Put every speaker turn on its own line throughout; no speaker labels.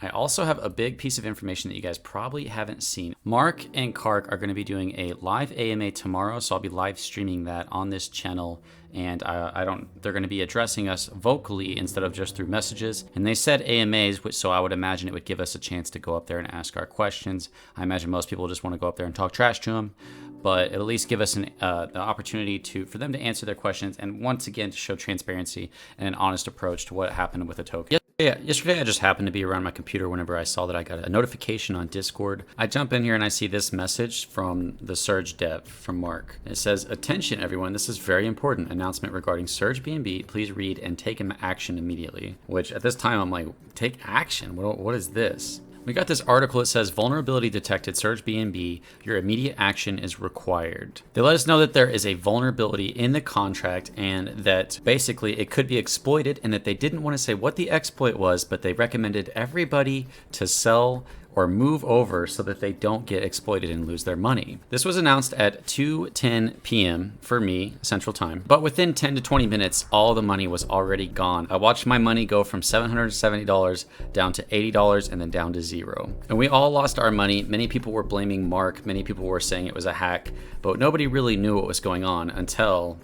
I also have a big piece of information that you guys probably haven't seen. Mark and Kark are going to be doing a live AMA tomorrow, so I'll be live streaming that on this channel. And they're going to be addressing us vocally instead of just through messages. And they said AMAs, so I would imagine it would give us a chance to go up there and ask our questions. I imagine most people just want to go up there and talk trash to them, but it'll at least give us the opportunity for them to answer their questions, and once again to show transparency and an honest approach to what happened with the token. Yeah, yesterday I just happened to be around my computer whenever I saw that I got a notification on Discord. I jump in here and I see this message from the Surge dev from Mark. It says, "Attention everyone, this is very important. Announcement regarding Surge BNB. Please read and take action immediately." Which at this time I'm like, take action? What is this? We got this article that says, "Vulnerability detected, Surge BNB, your immediate action is required." They let us know that there is a vulnerability in the contract and that basically it could be exploited, and that they didn't want to say what the exploit was, but they recommended everybody to sell or move over so that they don't get exploited and lose their money. This was announced at 2:10 p.m. for me, Central Time, but within 10 to 20 minutes, all the money was already gone. I watched my money go from $770 down to $80 and then down to zero. And we all lost our money. Many people were blaming Mark. Many people were saying it was a hack, but nobody really knew what was going on until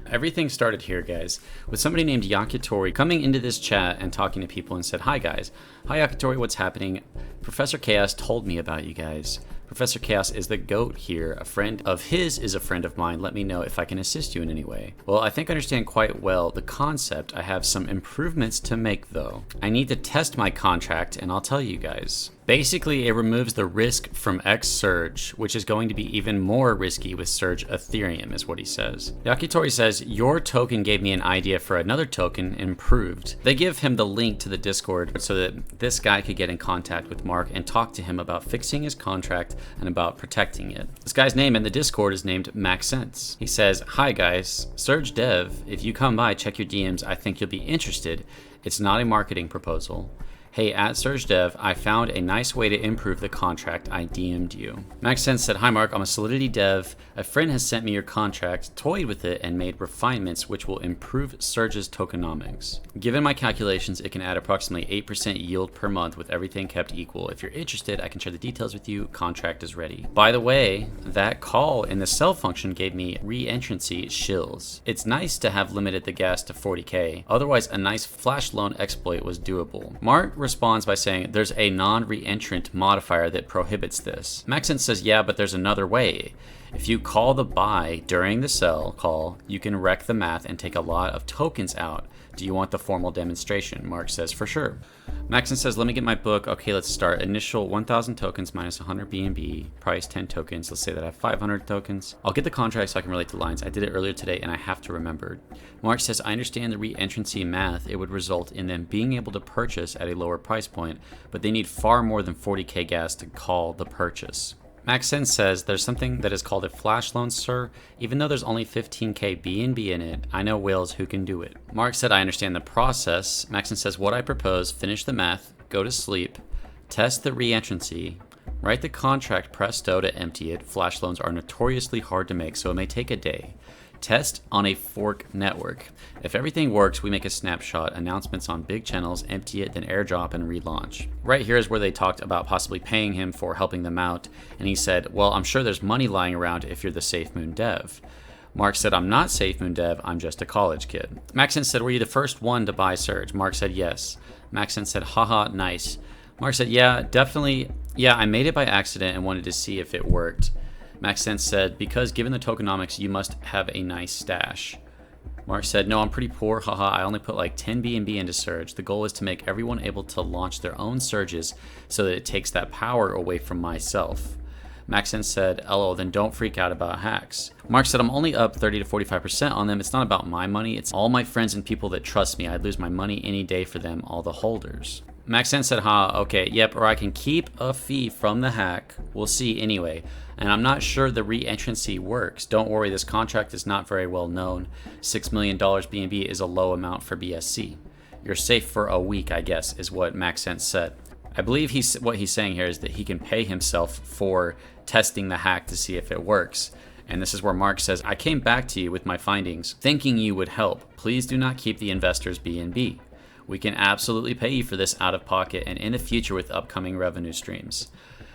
everything started here, guys, with somebody named Yakitori coming into this chat and talking to people and said, "Hi guys, hi Yakitori, what's happening? Professor Chaos told me about you guys. Professor Chaos is the GOAT here. A friend of his is a friend of mine. Let me know if I can assist you in any way." Well, I think I understand quite well the concept. I have some improvements to make though. I need to test my contract and I'll tell you guys. Basically, it removes the risk from X Surge, which is going to be even more risky with Surge Ethereum, is what he says. Yakitori says, "Your token gave me an idea for another token, improved." They give him the link to the Discord so that this guy could get in contact with Mark and talk to him about fixing his contract and about protecting it. This guy's name in the Discord is named Maxence. He says, "Hi guys, Surge Dev, if you come by, check your DMs, I think you'll be interested. It's not a marketing proposal. Hey, at Surge Dev, I found a nice way to improve the contract. I DM'd you." Maxence said, "Hi Mark, I'm a Solidity dev. A friend has sent me your contract, toyed with it, and made refinements which will improve Surge's tokenomics. Given my calculations, it can add approximately 8% yield per month with everything kept equal. If you're interested, I can share the details with you. Contract is ready." By the way, that call in the sell function gave me re-entrancy shills. It's nice to have limited the gas to 40k. Otherwise, a nice flash loan exploit was doable. Mark responds by saying, "There's a non-reentrant modifier that prohibits this." Maxence says, "Yeah, but there's another way. If you call the buy during the sell call, you can wreck the math and take a lot of tokens out. Do you want the formal demonstration?" Mark says, "For sure." Maxence says, "Let me get my book. Okay, let's start. Initial 1,000 tokens minus 100 BNB. Price 10 tokens. Let's say that I have 500 tokens. I'll get the contract so I can relate the lines. I did it earlier today and I have to remember." Mark says, "I understand the re-entrancy math. It would result in them being able to purchase at a lower price point, but they need far more than 40k gas to call the purchase." Maxence says, "There's something that is called a flash loan, sir. Even though there's only 15k BNB in it, I know whales who can do it." Mark said, "I understand the process." Maxence says, "What I propose, finish the math, go to sleep, test the re-entrancy, write the contract presto to empty it. Flash loans are notoriously hard to make, so it may take a day. Test on a fork network. If everything works, we make a snapshot, announcements on big channels, empty it, then airdrop and relaunch." Right here is where they talked about possibly paying him for helping them out. And he said, "Well, I'm sure there's money lying around if you're the SafeMoon dev." Mark said, "I'm not SafeMoon dev, I'm just a college kid." Maxence said, "Were you the first one to buy Surge?" Mark said, "Yes." Maxence said, "Haha, nice." Mark said, "Yeah, definitely. Yeah, I made it by accident and wanted to see if it worked." Maxence said, "Because given the tokenomics, you must have a nice stash." Mark said, "No, I'm pretty poor, haha. I only put like 10 BNB into Surge. The goal is to make everyone able to launch their own Surges so that it takes that power away from myself." Maxence said, "LO, then don't freak out about hacks." Mark said, "I'm only up 30 to 45% on them. It's not about my money. It's all my friends and people that trust me. I'd lose my money any day for them, all the holders." Maxence said, okay, yep, or I can keep a fee from the hack. We'll see anyway. And I'm not sure the re-entrancy works. Don't worry, this contract is not very well known. $6 million BNB is a low amount for BSC. You're safe for a week, I guess, is what Maxence said. I believe what he's saying here is that he can pay himself for testing the hack to see if it works. And this is where Mark says, "I came back to you with my findings, thinking you would help. Please do not keep the investors BNB. We can absolutely pay you for this out of pocket and in the future with upcoming revenue streams.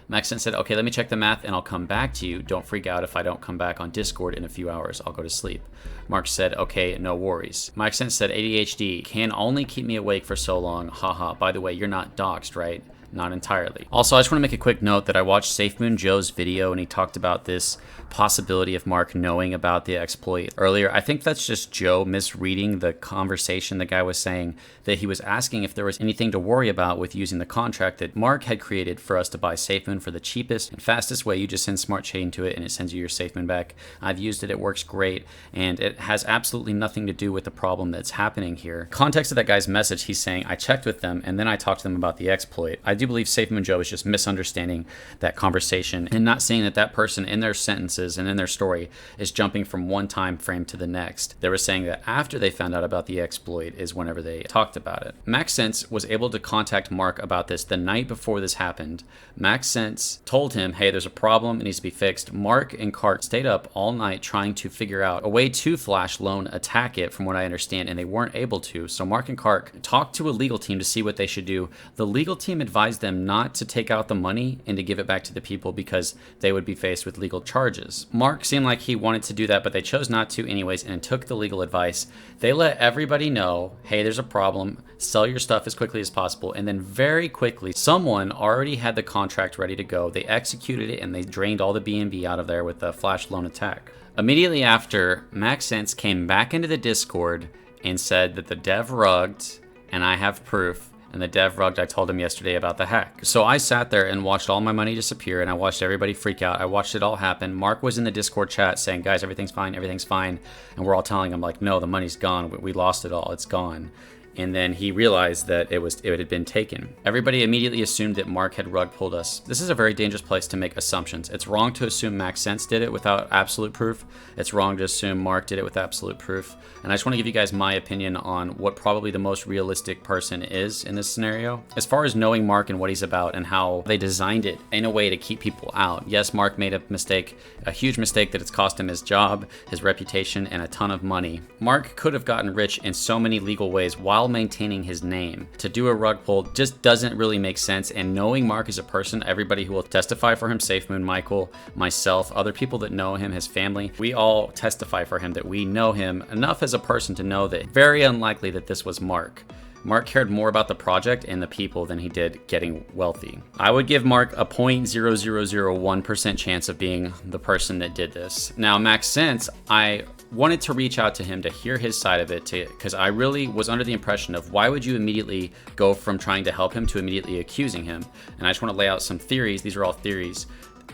Maxence said, okay, let me check the math and I'll come back to you. Don't freak out if I don't come back on Discord in a few hours. I'll go to sleep. Mark said, okay, no worries. Maxence said, ADHD can only keep me awake for so long. Haha. By the way, you're not doxxed, right? Not entirely. Also, I just want to make a quick note that I watched SafeMoon Joe's video and he talked about this possibility of Mark knowing about the exploit earlier. I think that's just Joe misreading the conversation. The guy was saying that he was asking if there was anything to worry about with using the contract that Mark had created for us to buy SafeMoon for the cheapest and fastest way. You just send Smart Chain to it and it sends you your SafeMoon back. I've used it, it works great, and it has absolutely nothing to do with the problem that's happening here. Context of that guy's message, he's saying, I checked with them and then I talked to them about the exploit. I do believe SafeMoon Joe is just misunderstanding that conversation and not seeing that that person in their sentences and in their story is jumping from one time frame to the next. They were saying that after they found out about the exploit is whenever they talked about it. Maxence was able to contact Mark about this the night before this happened. Maxence told him, hey, there's a problem, it needs to be fixed. Mark and Cart stayed up all night trying to figure out a way to flash loan attack it, from what I understand, and they weren't able to. So Mark and Cart talked to a legal team to see what they should do. The legal team advised them not to take out the money and to give it back to the people because they would be faced with legal charges. Mark seemed like he wanted to do that, but they chose not to anyways and took the legal advice. They let everybody know, hey, there's a problem, sell your stuff as quickly as possible, and then very quickly, someone already had the contract ready to go. They executed it and they drained all the BNB out of there with the flash loan attack. Immediately after, Maxence came back into the Discord and said that the dev rugged, and I have proof. And the dev rugged, I told him yesterday about the hack. So I sat there and watched all my money disappear and I watched everybody freak out. I watched it all happen. Mark was in the Discord chat saying, guys, everything's fine, everything's fine. And we're all telling him like, no, the money's gone. We lost it all, it's gone. And then he realized that it had been taken. Everybody immediately assumed that Mark had rug pulled us. This is a very dangerous place to make assumptions. It's wrong to assume Maxence did it without absolute proof. It's wrong to assume Mark did it with absolute proof. And I just want to give you guys my opinion on what probably the most realistic person is in this scenario. As far as knowing Mark and what he's about and how they designed it in a way to keep people out. Yes, Mark made a mistake, a huge mistake that it's cost him his job, his reputation, and a ton of money. Mark could have gotten rich in so many legal ways while maintaining his name. To do a rug pull just doesn't really make sense, and knowing Mark as a person, everybody who will testify for him, SafeMoon, Michael, myself, other people that know him, his family, we all testify for him that we know him enough as a person to know that very unlikely that this was Mark. Mark cared more about the project and the people than he did getting wealthy. I would give Mark a 0.0001% chance of being the person that did this. Now, Maxence, I wanted to reach out to him to hear his side of it, because I really was under the impression of why would you immediately go from trying to help him to immediately accusing him? And I just want to lay out some theories. These are all theories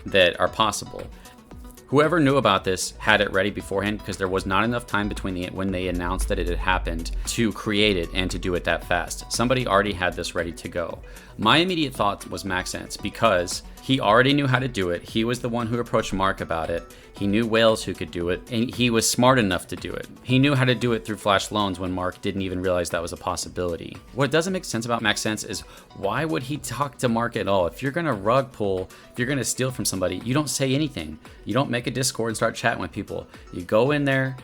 that are possible. Whoever knew about this had it ready beforehand because there was not enough time between when they announced that it had happened to create it and to do it that fast. Somebody already had this ready to go. My immediate thought was Maxence because he already knew how to do it. He was the one who approached Mark about it. He knew whales who could do it, and he was smart enough to do it. He knew how to do it through flash loans when Mark didn't even realize that was a possibility. What doesn't make sense about Maxence is why would he talk to Mark at all? If you're gonna rug pull, if you're gonna steal from somebody, you don't say anything. You don't make a Discord and start chatting with people. You go in there,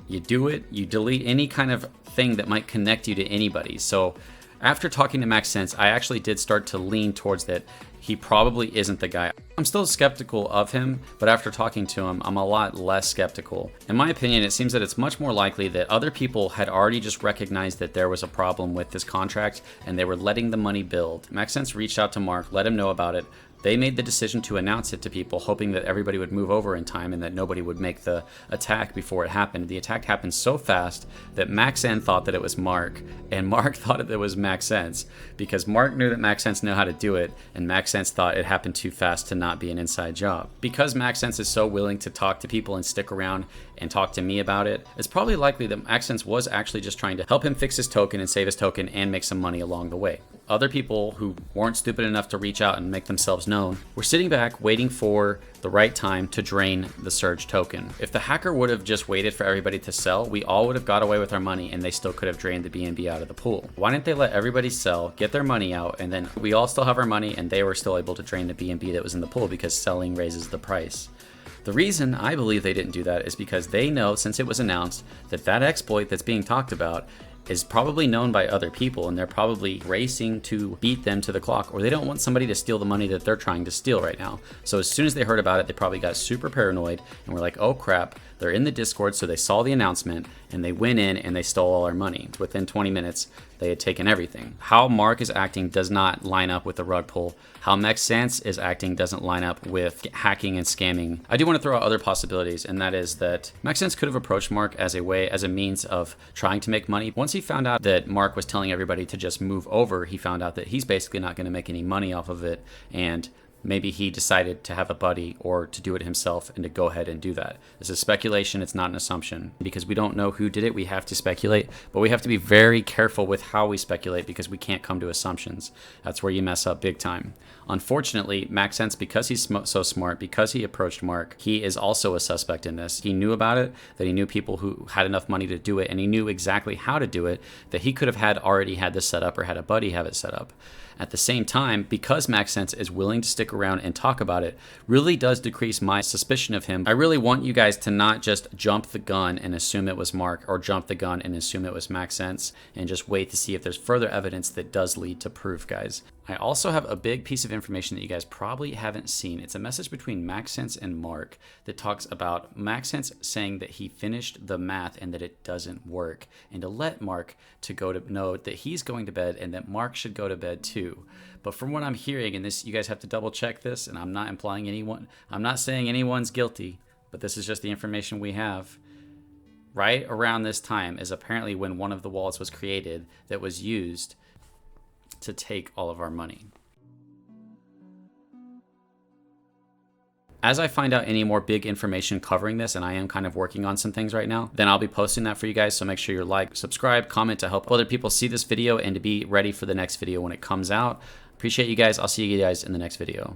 you do it, you delete any kind of thing that might connect you to anybody. So after talking to Maxence, I actually did start to lean towards that he probably isn't the guy. I'm still skeptical of him, but after talking to him, I'm a lot less skeptical. In my opinion, it seems that it's much more likely that other people had already just recognized that there was a problem with this contract and they were letting the money build. Maxence reached out to Mark, let him know about it. They made the decision to announce it to people, hoping that everybody would move over in time and that nobody would make the attack before it happened. The attack happened so fast that Maxence thought that it was Mark, and Mark thought that it was Maxence, because Mark knew that Maxence knew how to do it, and Maxence thought it happened too fast to not be an inside job. Because Maxence is so willing to talk to people and stick around and talk to me about it, it's probably likely that Maxence was actually just trying to help him fix his token and save his token and make some money along the way. Other people who weren't stupid enough to reach out and make themselves known were sitting back waiting for the right time to drain the Surge token. If the hacker would have just waited for everybody to sell, we all would have got away with our money and they still could have drained the BNB out of the pool. Why didn't they let everybody sell, get their money out, and then we all still have our money and they were still able to drain the BNB that was in the pool because selling raises the price? The reason I believe they didn't do that is because they know, since it was announced, that that exploit that's being talked about is probably known by other people, and they're probably racing to beat them to the clock, or they don't want somebody to steal the money that they're trying to steal right now. So as soon as they heard about it, they probably got super paranoid and were like, oh crap, they're in the Discord. So they saw the announcement and they went in and they stole all our money. Within 20 minutes, they had taken everything. How Mark is acting does not line up with the rug pull. How Maxence is acting doesn't line up with hacking and scamming. I do want to throw out other possibilities, and that is that Maxence could have approached Mark as a means of trying to make money. Once he found out that Mark was telling everybody to just move over, he found out that he's basically not going to make any money off of it, and maybe he decided to have a buddy or to do it himself and to go ahead and do that. This is speculation, it's not an assumption. Because we don't know who did it, we have to speculate, but we have to be very careful with how we speculate because we can't come to assumptions. That's where you mess up big time. Unfortunately, Maxence, because he's so smart, because he approached Mark, he is also a suspect in this. He knew about it, that he knew people who had enough money to do it, and he knew exactly how to do it, that he could have already had this set up or had a buddy have it set up. At the same time, because Maxence is willing to stick around and talk about it, really does decrease my suspicion of him. I really want you guys to not just jump the gun and assume it was Mark, or jump the gun and assume it was Maxence, and just wait to see if there's further evidence that does lead to proof, guys. I also have a big piece of information that you guys probably haven't seen. It's a message between Maxence and Mark that talks about Maxence saying that he finished the math and that it doesn't work, and to let Mark to go to know that he's going to bed and that Mark should go to bed too. But from what I'm hearing, and this, you guys have to double check this, and I'm not saying anyone's guilty, but this is just the information we have. Right around this time is apparently when one of the wallets was created that was used to take all of our money. As I find out any more big information covering this, and I am kind of working on some things right now, then I'll be posting that for you guys. So make sure you like, subscribe, comment to help other people see this video and to be ready for the next video when it comes out. Appreciate you guys. I'll see you guys in the next video.